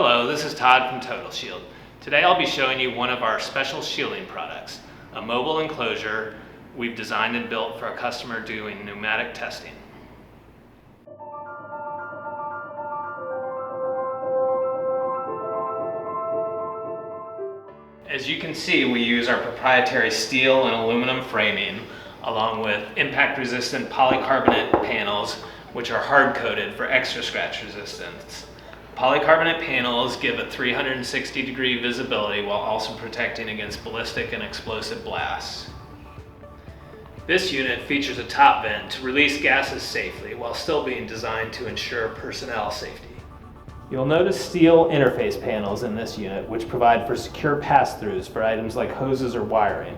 Hello, this is Todd from TotalShield. Today I'll be showing you one of our special shielding products, a mobile enclosure we've designed and built for a customer doing pneumatic testing. As you can see, we use our proprietary steel and aluminum framing along with impact-resistant polycarbonate panels, which are hard-coated for extra scratch resistance. Polycarbonate panels give a 360-degree visibility while also protecting against ballistic and explosive blasts. This unit features a top vent to release gases safely while still being designed to ensure personnel safety. You'll notice steel interface panels in this unit which provide for secure pass-throughs for items like hoses or wiring.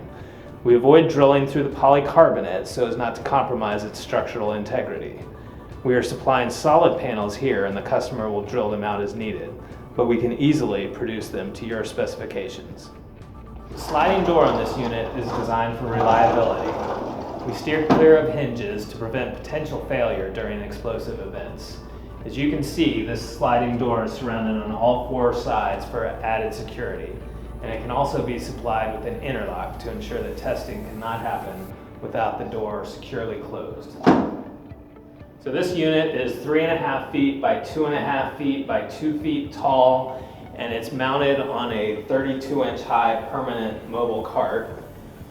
We avoid drilling through the polycarbonate so as not to compromise its structural integrity. We are supplying solid panels here and the customer will drill them out as needed, but we can easily produce them to your specifications. The sliding door on this unit is designed for reliability. We steer clear of hinges to prevent potential failure during explosive events. As you can see, this sliding door is surrounded on all four sides for added security, and it can also be supplied with an interlock to ensure that testing cannot happen without the door securely closed. So this unit is 3.5 feet by 2.5 feet by 2 feet tall, and it's mounted on a 32-inch high permanent mobile cart,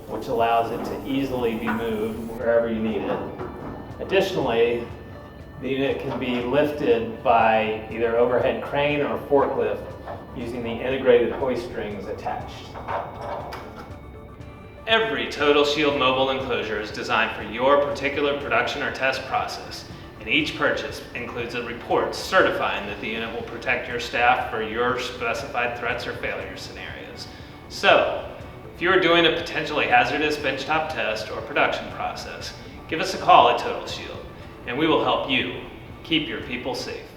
which allows it to easily be moved wherever you need it. Additionally, the unit can be lifted by either overhead crane or forklift using the integrated hoist strings attached. Every TotalShield mobile enclosure is designed for your particular production or test process, and each purchase includes a report certifying that the unit will protect your staff for your specified threats or failure scenarios. So, if you are doing a potentially hazardous benchtop test or production process, give us a call at TotalShield, and we will help you keep your people safe.